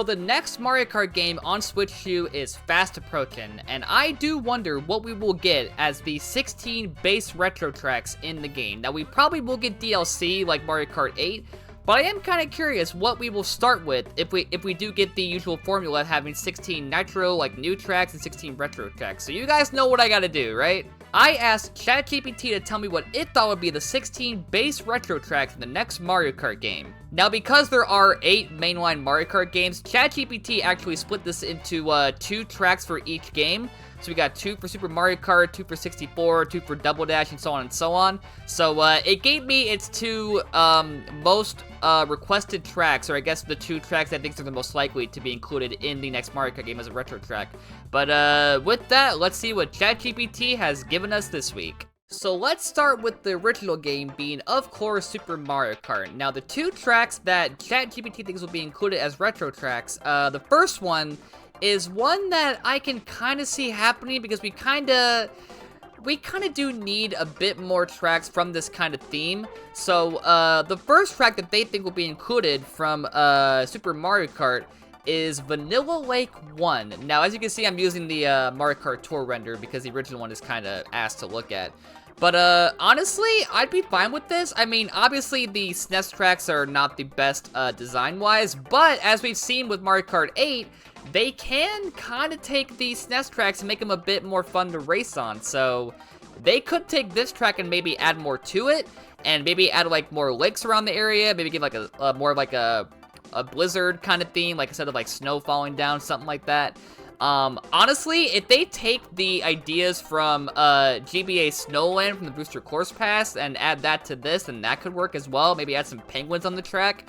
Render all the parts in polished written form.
the next Mario Kart game on Switch 2 is fast approaching, and I do wonder what we will get as the 16 base retro tracks in the game. Now, we probably will get DLC like Mario Kart 8, but I am kind of curious what we will start with if we do get the usual formula of having 16 nitro, like new tracks, and 16 retro tracks. So you guys know what I gotta do, right? I asked ChatGPT to tell me what it thought would be the 16 base retro tracks in the next Mario Kart game. Now, because there are 8 mainline Mario Kart games, ChatGPT actually split this into 2 tracks for each game. So we got 2 for Super Mario Kart, 2 for 64, 2 for Double Dash, and so on and so on. So it gave me its 2 most requested tracks, or I guess the 2 tracks I think are the most likely to be included in the next Mario Kart game as a retro track. But with that, let's see what ChatGPT has given us this week. So let's start with the original game being, of course, Super Mario Kart. Now, the 2 tracks that ChatGPT thinks will be included as retro tracks, the first one is one that I can kind of see happening because we kind of do need a bit more tracks from this kind of theme. So, the first track that they think will be included from Super Mario Kart is Vanilla Lake 1. Now, as you can see, I'm using the Mario Kart Tour render because the original one is kind of ass to look at. But, honestly, I'd be fine with this. I mean, obviously, the SNES tracks are not the best design-wise, but as we've seen with Mario Kart 8, they can kind of take the SNES tracks and make them a bit more fun to race on. So they could take this track and maybe add more to it, and maybe add like more lakes around the area. Maybe give like a more of like a blizzard kind of theme, like instead of like snow falling down, something like that. Honestly, if they take the ideas from GBA Snowland from the Booster Course Pass and add that to this, then that could work as well. Maybe add some penguins on the track.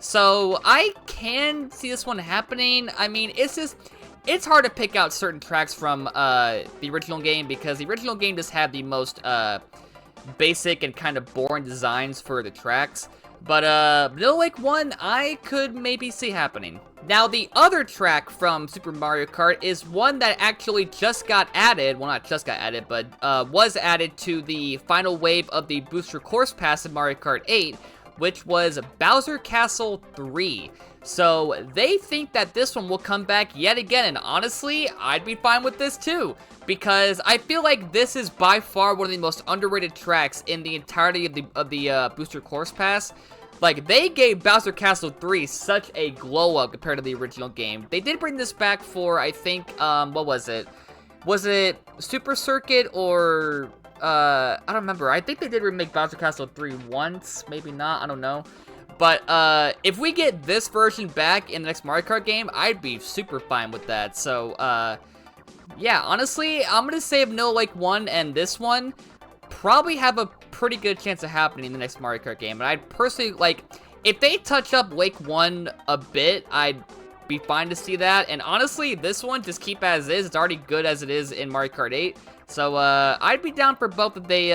So I can see this one happening. I mean, it's hard to pick out certain tracks from the original game because the original game just had the most basic and kind of boring designs for the tracks. But Vanilla Lake 1, I could maybe see happening. Now, the other track from Super Mario Kart is one that actually just got added. Well, not just got added, but was added to the final wave of the Booster Course Pass in Mario Kart 8, which was Bowser Castle 3. So they think that this one will come back yet again, and honestly, I'd be fine with this too, because I feel like this is by far one of the most underrated tracks in the entirety of the Booster Course Pass. Like, they gave Bowser Castle 3 such a glow up compared to the original game. They did bring this back for, I think, what was it? Was it Super Circuit or I don't remember. I think they did remake Bowser Castle 3 once, maybe not, I don't know. But, if we get this version back in the next Mario Kart game, I'd be super fine with that. So, yeah, honestly, I'm gonna say Vanilla Lake 1 and this one probably have a pretty good chance of happening in the next Mario Kart game. And I'd personally, like, if they touch up Lake 1 a bit, I'd be fine to see that. And honestly, this one, just keep as is. It's already good as it is in Mario Kart 8. So, I'd be down for both if they,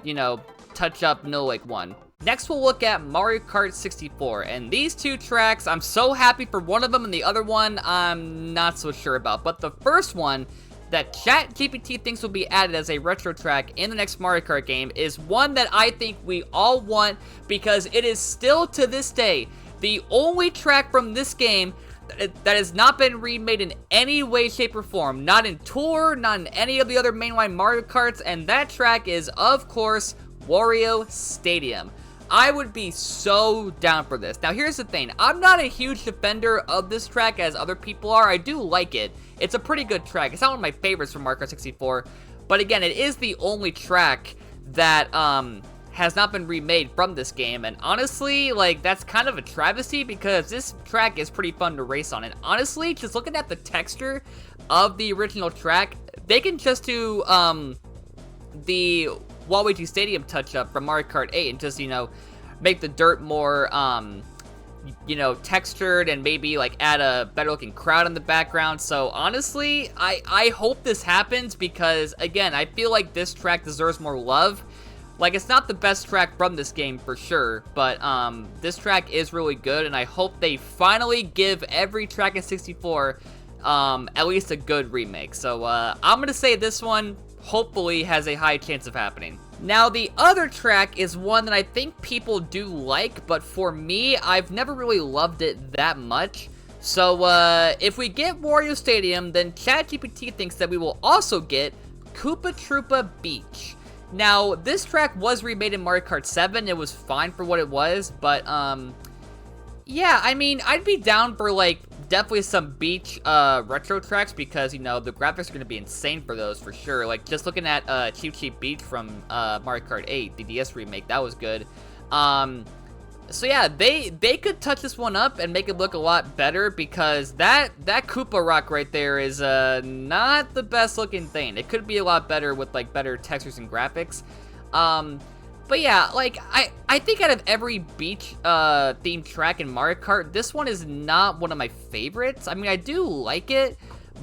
you know, touch up Vanilla Lake 1. Next, we'll look at Mario Kart 64, and these 2 tracks, I'm so happy for one of them, and the other one, I'm not so sure about. But the first one that ChatGPT thinks will be added as a retro track in the next Mario Kart game is one that I think we all want, because it is still, to this day, the only track from this game that has not been remade in any way, shape, or form. Not in Tour, not in any of the other mainline Mario Karts, and that track is, of course, Wario Stadium. I would be so down for this. Now, here's the thing. I'm not a huge defender of this track as other people are. I do like it. It's a pretty good track. It's not one of my favorites from Mario Kart 64. But again, it is the only track that has not been remade from this game. And honestly, like, that's kind of a travesty because this track is pretty fun to race on. And honestly, just looking at the texture of the original track, they can just do the Waluigi Stadium touch-up from Mario Kart 8 and just, you know, make the dirt more, you know, textured and maybe, like, add a better-looking crowd in the background. So, honestly, I hope this happens because, again, I feel like this track deserves more love. Like, it's not the best track from this game for sure, but this track is really good, and I hope they finally give every track in 64 at least a good remake. So, I'm gonna say this one hopefully has a high chance of happening. Now, the other track is one that I think people do like, but for me, I've never really loved it that much. So, if we get Wario Stadium, then ChatGPT thinks that we will also get Koopa Troopa Beach. Now, this track was remade in Mario Kart 7. It was fine for what it was, but, yeah, I mean, I'd be down for, like, definitely some beach, retro tracks, because, you know, the graphics are gonna be insane for those, for sure. Like, just looking at, Cheap Cheap Beach from, Mario Kart 8, the DS remake, that was good. So yeah, they could touch this one up and make it look a lot better, because that Koopa Rock right there is, not the best looking thing. It could be a lot better with, like, better textures and graphics. But yeah, like, I think out of every beach, themed track in Mario Kart, this one is not one of my favorites. I mean, I do like it,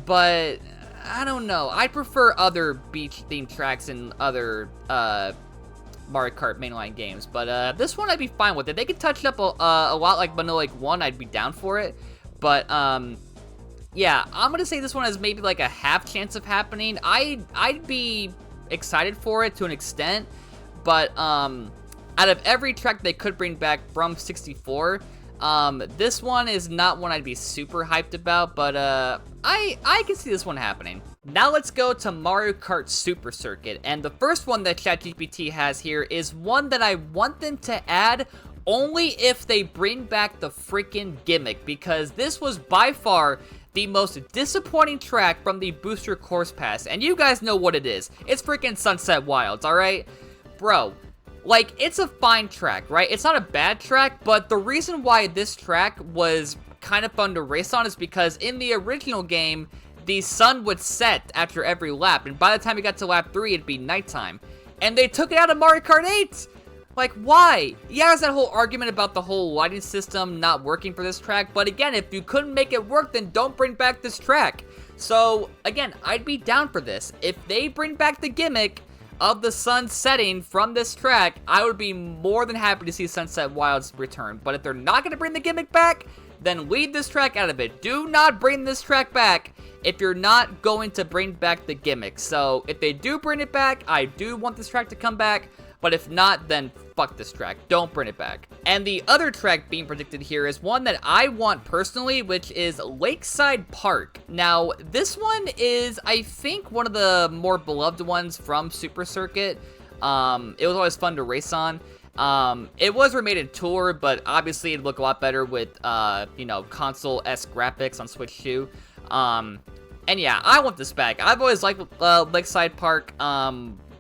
but I don't know. I prefer other beach-themed tracks in other, Mario Kart mainline games. But, this one I'd be fine with it. They could touch it up a lot like Vanilla Lake 1, I'd be down for it. But, yeah, I'm gonna say this one has maybe, like, a half chance of happening. I'd be excited for it to an extent. But, out of every track they could bring back from 64, this one is not one I'd be super hyped about, but, I can see this one happening. Now let's go to Mario Kart Super Circuit, and the first one that ChatGPT has here is one that I want them to add only if they bring back the freaking gimmick, because this was by far the most disappointing track from the Booster Course Pass, and you guys know what it is. It's freaking Sunset Wilds, alright? Bro, like, it's a fine track, right? It's not a bad track, but the reason why this track was kind of fun to race on is because in the original game, the sun would set after every lap, and by the time you got to lap 3, it'd be nighttime. And they took it out of Mario Kart 8! Like, why? Yeah, there's that whole argument about the whole lighting system not working for this track, but again, if you couldn't make it work, then don't bring back this track. So, again, I'd be down for this. If they bring back the gimmick of the sun setting from this track, I would be more than happy to see Sunset Wilds return. But if they're not going to bring the gimmick back, then leave this track out of it. Do not bring this track back if you're not going to bring back the gimmick. So, if they do bring it back, I do want this track to come back. But if not, then fuck this track. Don't bring it back. And the other track being predicted here is one that I want personally, which is Lakeside Park. Now, this one is, I think, one of the more beloved ones from Super Circuit. It was always fun to race on. It was remade in Tour, but obviously it'd look a lot better with, you know, console-esque graphics on Switch 2. And yeah, I want this back. I've always liked Lakeside Park.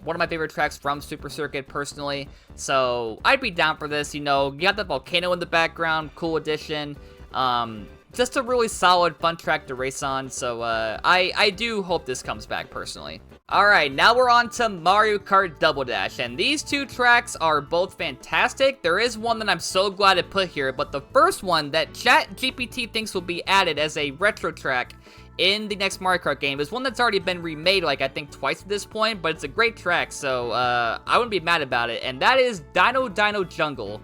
One of my favorite tracks from Super Circuit, personally. So, I'd be down for this, you know. You got the volcano in the background, cool addition. Just a really solid, fun track to race on. So, I do hope this comes back, personally. Alright, now we're on to Mario Kart Double Dash, and these two tracks are both fantastic. There is one that I'm so glad to put here, but the first one that ChatGPT thinks will be added as a retro track in the next Mario Kart game is one that's already been remade, like, I think twice at this point, but it's a great track, so, I wouldn't be mad about it, and that is Dino Jungle.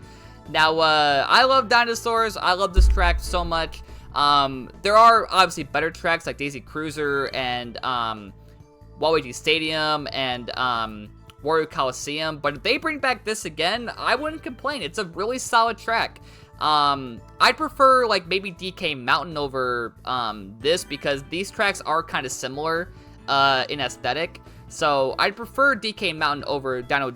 Now, I love dinosaurs, I love this track so much. There are obviously better tracks like Daisy Cruiser and, Waluigi Stadium and, Wario Coliseum, but if they bring back this again, I wouldn't complain. It's a really solid track. I'd prefer, like, maybe DK Mountain over, this, because these tracks are kind of similar, in aesthetic. So, I'd prefer DK Mountain over Dino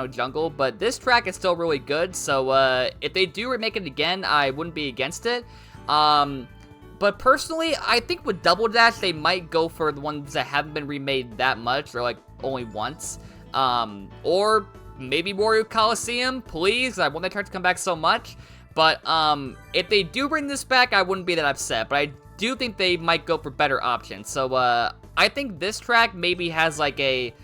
Jungle, but this track is still really good, so, if they do remake it again, I wouldn't be against it. But personally, I think with Double Dash, they might go for the ones that haven't been remade that much, or, like, only once. Or maybe Wario Coliseum, please. I want that track to come back so much. But, if they do bring this back, I wouldn't be that upset. But I do think they might go for better options. So, I think this track maybe has, like, a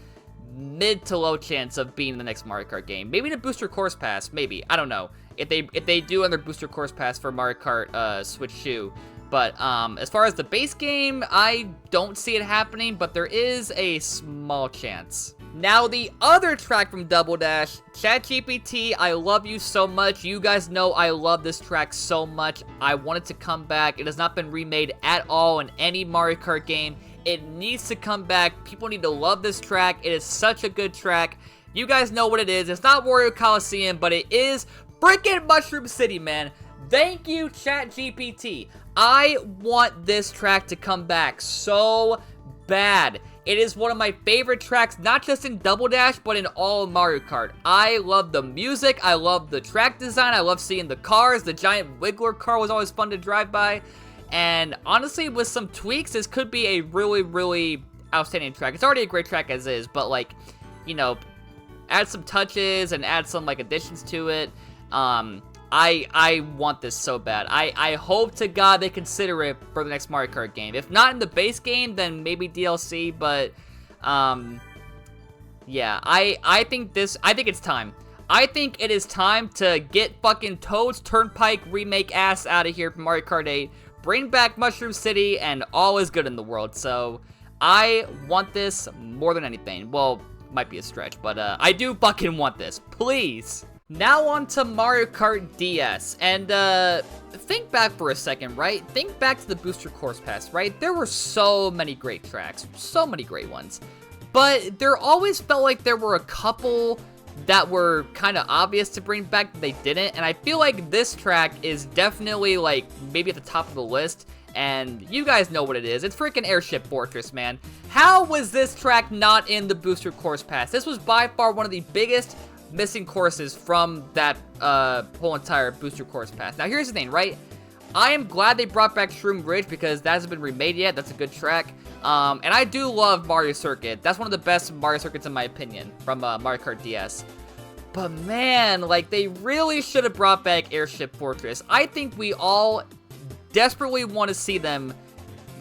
mid to low chance of being in the next Mario Kart game. Maybe the Booster Course Pass, maybe. I don't know. If they do another Booster Course Pass for Mario Kart, Switch 2. But, as far as the base game, I don't see it happening, but there is a small chance. Now, the other track from Double Dash, ChatGPT, I love you so much. You guys know I love this track so much. I want it to come back. It has not been remade at all in any Mario Kart game. It needs to come back. People need to love this track. It is such a good track. You guys know what it is. It's not Wario Coliseum, but it is freaking Mushroom City, man. Thank you, ChatGPT. I want this track to come back so bad. It is one of my favorite tracks, not just in Double Dash, but in all of Mario Kart. I love the music, I love the track design, I love seeing the cars. The giant Wiggler car was always fun to drive by. And honestly, with some tweaks, this could be a really, really outstanding track. It's already a great track as is, but like, you know, add some touches and add some like additions to it. I want this so bad. I hope to God they consider it for the next Mario Kart game. If not in the base game, then maybe DLC, but, yeah, I think it's time. I think it is time to get fucking Toad's Turnpike remake ass out of here from Mario Kart 8, bring back Mushroom City, and all is good in the world. So, I want this more than anything. Well, might be a stretch, but, I do fucking want this. Please. Now on to Mario Kart DS, and think back for a second, right? Think back to the Booster Course Pass, right? There were so many great tracks, so many great ones, but there always felt like there were a couple that were kind of obvious to bring back that they didn't, and I feel like this track is definitely, like, maybe at the top of the list, and you guys know what it is. It's freaking Airship Fortress, man. How was this track not in the Booster Course Pass? This was by far one of the biggest missing courses from that whole entire Booster Course Pass. Now, here's the thing, right? I am glad they brought back Shroom Ridge because that hasn't been remade yet. That's a good track. And I do love Mario Circuit. That's one of the best Mario Circuits in my opinion from Mario Kart DS. But man, like, they really should have brought back Airship Fortress. I think we all desperately want to see them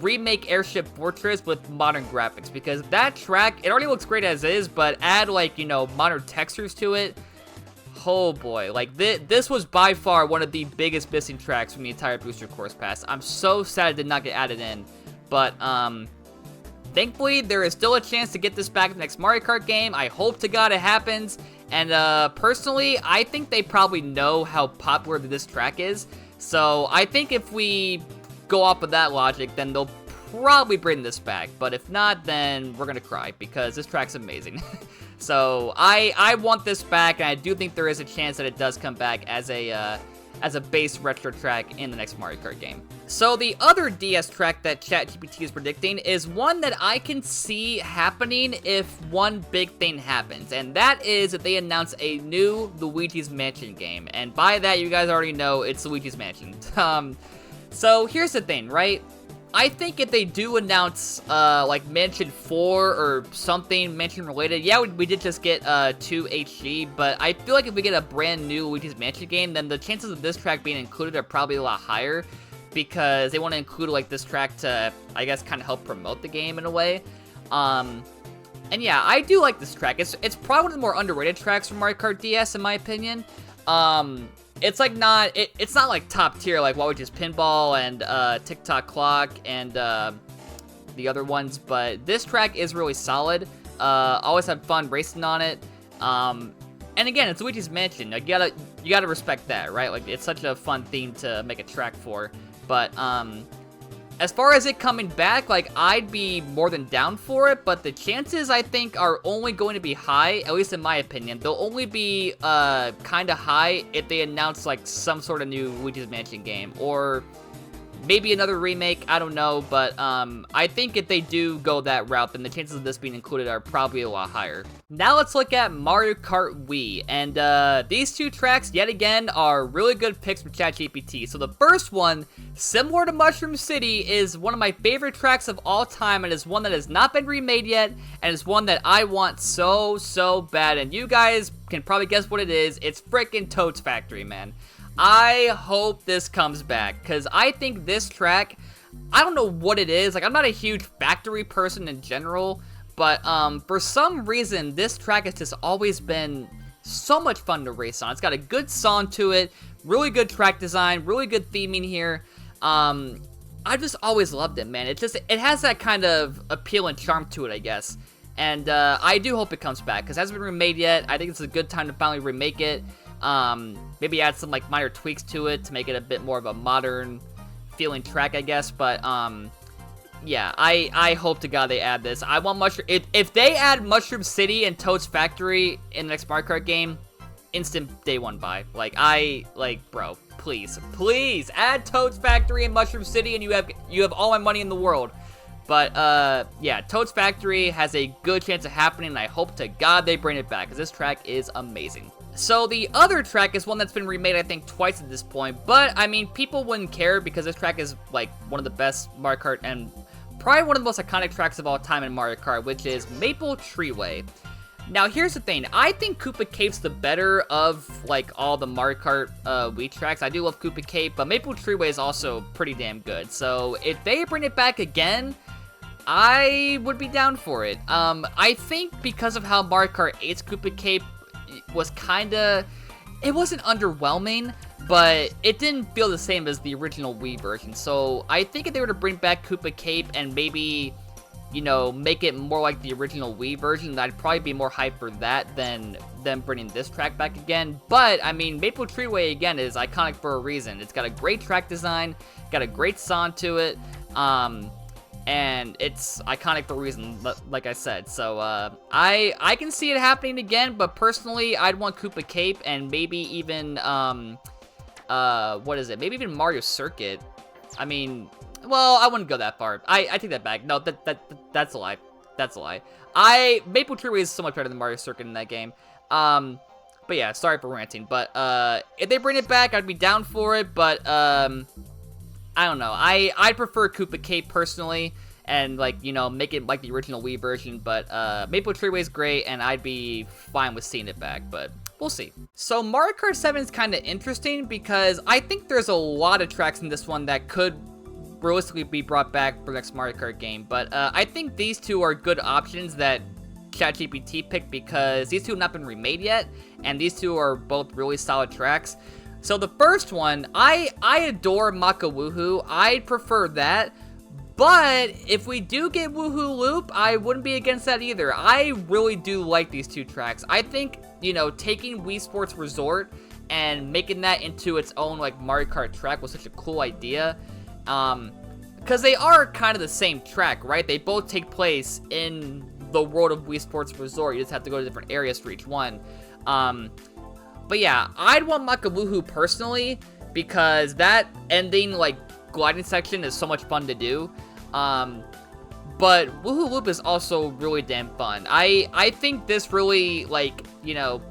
remake Airship Fortress with modern graphics, because that track, it already looks great as is, but add, like, you know, modern textures to it. Oh boy, like, this was by far one of the biggest missing tracks from the entire Booster Course Pass. I'm so sad it did not get added in, but thankfully there is still a chance to get this back in the next Mario Kart game. I hope to God it happens, and personally, I think they probably know how popular this track is, so I think if we go off of that logic, then they'll probably bring this back. But if not, then we're gonna cry, because this track's amazing. So I want this back, and I do think there is a chance that it does come back as a base retro track in the next Mario Kart game. So the other DS track that ChatGPT is predicting is one that I can see happening if one big thing happens, and that is that they announce a new Luigi's Mansion game. And by that, you guys already know it's Luigi's Mansion. So here's the thing, right? I think if they do announce, like, Mansion 4 or something Mansion-related, yeah, we did just get 2 HG, but I feel like if we get a brand new Luigi's Mansion game, then the chances of this track being included are probably a lot higher, because they want to include, like, this track to, I guess, kind of help promote the game in a way. And yeah, I do like this track. It's probably one of the more underrated tracks from Mario Kart DS, in my opinion. It's like not, it's not like top tier like Waluigi's Pinball and TikTok Clock and the other ones, but this track is really solid. Always had fun racing on it. And again, it's Luigi's Mansion. Like, you gotta respect that, right? Like, it's such a fun theme to make a track for. But as far as it coming back, like, I'd be more than down for it, but the chances, I think, are only going to be high, at least in my opinion. They'll only be, kind of high if they announce, like, some sort of new Luigi's Mansion game, or maybe another remake, I don't know, but, I think if they do go that route, then the chances of this being included are probably a lot higher. Now let's look at Mario Kart Wii, and, these two tracks, yet again, are really good picks from ChatGPT. So the first one, similar to Mushroom City, is one of my favorite tracks of all time, and is one that has not been remade yet, and is one that I want so bad, and you guys can probably guess what it is. It's frickin' Toad's Factory, man. I hope this comes back, because I think this track, I don't know what it is. Like, I'm not a huge factory person in general, but for some reason, this track has just always been so much fun to race on. It's got a good song to it, really good track design, really good theming here. I just always loved it, man. It has that kind of appeal and charm to it, I guess. And I do hope it comes back, because it hasn't been remade yet. I think it's a good time to finally remake it. Maybe add some, like, minor tweaks to it to make it a bit more of a modern feeling track, I guess, but Yeah, I hope to God they add this. I want Mushroom... If they add Mushroom City and Toad's Factory in the next Mario Kart game, instant day one buy. Like, bro, please, please add Toad's Factory and Mushroom City, and you have all my money in the world. But, yeah, Toad's Factory has a good chance of happening, and I hope to God they bring it back, because this track is amazing. So the other track is one that's been remade, I think, twice at this point, but, I mean, people wouldn't care because this track is, like, one of the best Mario Kart and probably one of the most iconic tracks of all time in Mario Kart, which is Maple Treeway. Now, here's the thing. I think Koopa Cape's the better of, like, all the Mario Kart Wii tracks. I do love Koopa Cape, but Maple Treeway is also pretty damn good. So, if they bring it back again, I would be down for it. I think because of how Mario Kart 8's Koopa Cape was kinda... It wasn't underwhelming, but it didn't feel the same as the original Wii version. So, I think if they were to bring back Koopa Cape and maybe... you know, make it more like the original Wii version, I'd probably be more hyped for that than them bringing this track back again. But, I mean, Maple Treeway, again, is iconic for a reason. It's got a great track design, got a great song to it, and it's iconic for a reason, like I said. So, I can see it happening again, but personally, I'd want Koopa Cape and maybe even, what is it? Maybe even Mario Circuit. I mean... Well, I wouldn't go that far. I take that back. No, that's a lie. That's a lie. Maple Treeway is so much better than Mario Circuit in that game. But yeah, sorry for ranting. But, if they bring it back, I'd be down for it. But, I don't know. I prefer Koopa Cape personally. And, like, you know, make it like the original Wii version. But, Maple Treeway is great, and I'd be fine with seeing it back. But... we'll see. So Mario Kart 7 is kind of interesting because I think there's a lot of tracks in this one that could realistically be brought back for the next Mario Kart game, but I think these two are good options that ChatGPT picked because these two have not been remade yet, and these two are both really solid tracks. So the first one, I adore Maka Woohoo. I'd prefer that, but if we do get Woohoo Loop, I wouldn't be against that either. I really do like these two tracks. I think, you know, taking Wii Sports Resort and making that into its own, like, Mario Kart track was such a cool idea. Because they are kind of the same track, right? They both take place in the world of Wii Sports Resort. You just have to go to different areas for each one. But yeah, I'd want Maka Woohoo personally, because that ending, like, gliding section is so much fun to do. But Woohoo Loop is also really damn fun. I think this really, like, you know,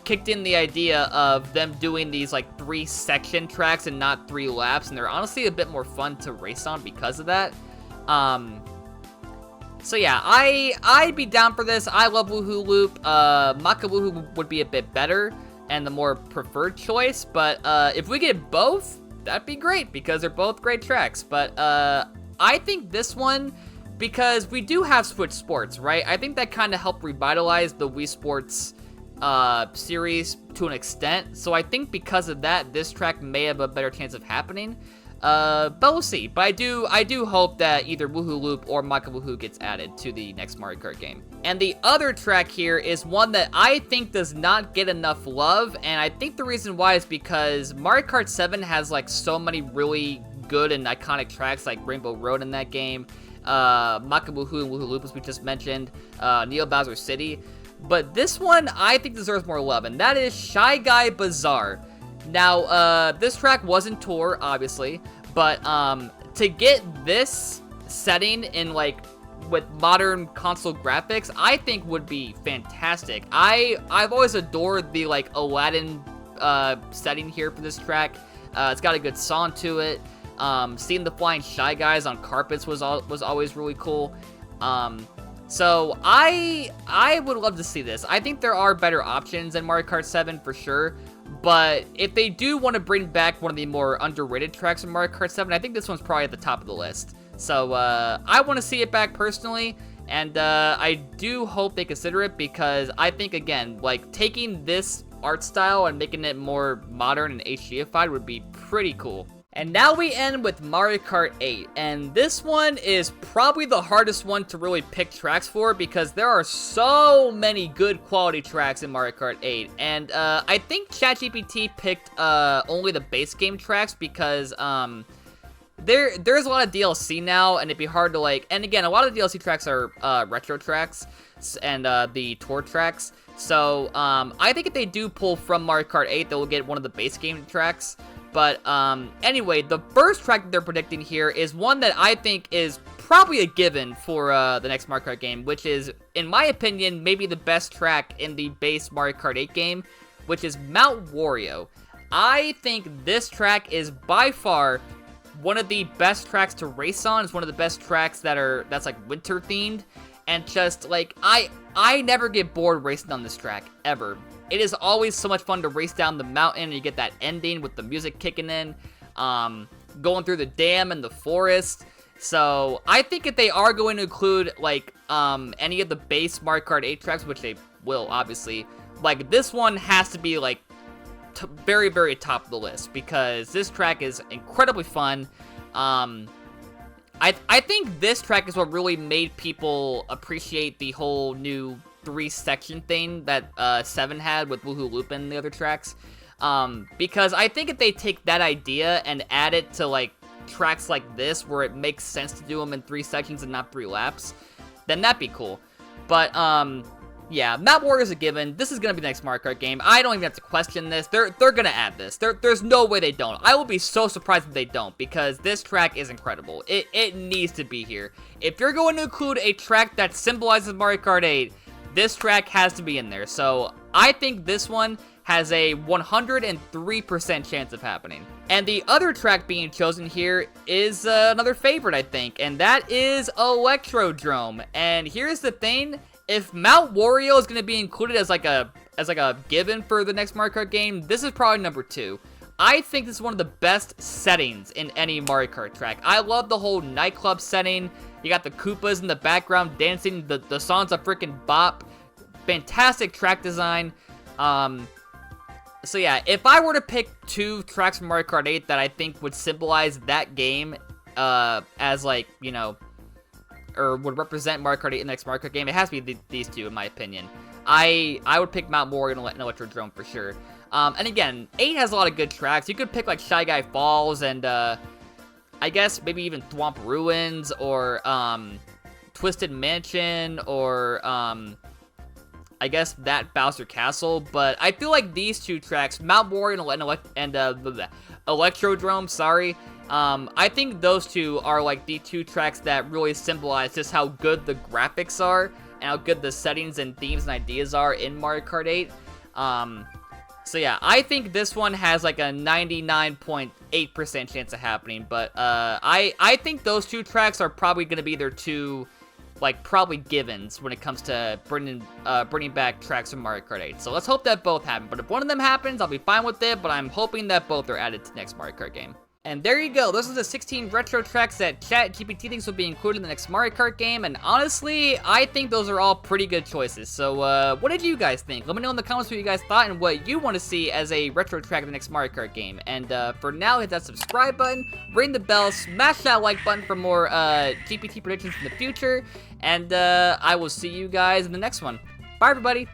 kicked in the idea of them doing these, like, 3-section tracks and not 3 laps, and they're honestly a bit more fun to race on because of that. So yeah, I'd be down for this. I love Woohoo Loop. Maka Woohoo would be a bit better and the more preferred choice, but if we get both, that'd be great because they're both great tracks. But I think this one, because we do have Switch Sports, right? I think that kind of helped revitalize the Wii Sports series to an extent, so I think because of that, this track may have a better chance of happening, but we'll see. But I do hope that either Woohoo Loop or Maka Woohoo gets added to the next Mario Kart game. And the other track here is one that I think does not get enough love, and I think the reason why is because Mario Kart 7 has, like, so many really good and iconic tracks, like Rainbow Road in that game, Maka Woohoo and Woohoo Loop, as we just mentioned, Neo Bowser City. But this one, I think deserves more love, and that is Shy Guy Bazaar. Now, this track wasn't Tour, obviously, but, to get this setting in, like, with modern console graphics, I think would be fantastic. I've always adored the, like, Aladdin, setting here for this track. It's got a good song to it. Seeing the flying Shy Guys on carpets was always really cool. So, I would love to see this. I think there are better options than Mario Kart 7 for sure, but if they do want to bring back one of the more underrated tracks in Mario Kart 7, I think this one's probably at the top of the list. So, I want to see it back personally, and I do hope they consider it because I think, again, like, taking this art style and making it more modern and HDified would be pretty cool. And now we end with Mario Kart 8, and this one is probably the hardest one to really pick tracks for because there are so many good quality tracks in Mario Kart 8, and I think ChatGPT picked only the base game tracks because there's a lot of DLC now, and it'd be hard to like. And again, a lot of the DLC tracks are retro tracks and the tour tracks. So I think if they do pull from Mario Kart 8, they'll get one of the base game tracks. But anyway, the first track that they're predicting here is one that I think is probably a given for the next Mario Kart game, which is, in my opinion, maybe the best track in the base Mario Kart 8 game, which is Mount Wario. I think this track is by far one of the best tracks to race on. It's one of the best tracks that's like winter themed, and just like I never get bored racing on this track ever. It is always so much fun to race down the mountain, and you get that ending with the music kicking in, going through the dam and the forest. So I think if they are going to include like any of the base Mario Kart 8 tracks, which they will obviously, like this one has to be like very, very top of the list, because this track is incredibly fun. I think this track is what really made people appreciate the whole new 3-section thing that 7 had with Woohoo Loopin' and the other tracks. Because I think if they take that idea and add it to like tracks like this, where it makes sense to do them in 3 sections and not 3 laps, then that'd be cool. But yeah, Mount Wario is a given. This is gonna be the next Mario Kart game. I don't even have to question this. They're gonna add this. There's no way they don't. I will be so surprised if they don't, because this track is incredible. It needs to be here. If you're going to include a track that symbolizes Mario Kart 8, this track has to be in there. So I think this one has a 103% chance of happening. And the other track being chosen here is another favorite, I think, and that is Electrodrome. And here's the thing. If Mount Wario is going to be included as like a given for the next Mario Kart game, this is probably number 2. I think this is one of the best settings in any Mario Kart track. I love the whole nightclub setting. You got the Koopas in the background dancing. The song's a freaking bop. Fantastic track design. So yeah, if I were to pick 2 tracks from Mario Kart 8 that I think would symbolize that game as like, you know, or would represent Mario Kart 8 in the next Mario Kart game, it has to be these 2, in my opinion. I would pick Mount Wario and Electrodrome for sure. And again, 8 has a lot of good tracks. You could pick like Shy Guy Falls and I guess maybe even Thwomp Ruins, or Twisted Mansion, or I guess that Bowser Castle. But I feel like these 2 tracks, Mount Wario and Electrodrome, sorry, I think those 2 are like the 2 tracks that really symbolize just how good the graphics are and how good the settings and themes and ideas are in Mario Kart 8. So yeah, I think this one has like a 99.8% chance of happening, but I think those 2 tracks are probably going to be their 2, like, probably givens when it comes to bringing back tracks from Mario Kart 8. So let's hope that both happen. But if one of them happens, I'll be fine with it, but I'm hoping that both are added to the next Mario Kart game. And there you go, those are the 16 retro tracks that ChatGPT thinks will be included in the next Mario Kart game, and honestly, I think those are all pretty good choices. So, what did you guys think? Let me know in the comments what you guys thought and what you want to see as a retro track in the next Mario Kart game. And, for now, hit that subscribe button, ring the bell, smash that like button for more, GPT predictions in the future, and, I will see you guys in the next one. Bye, everybody!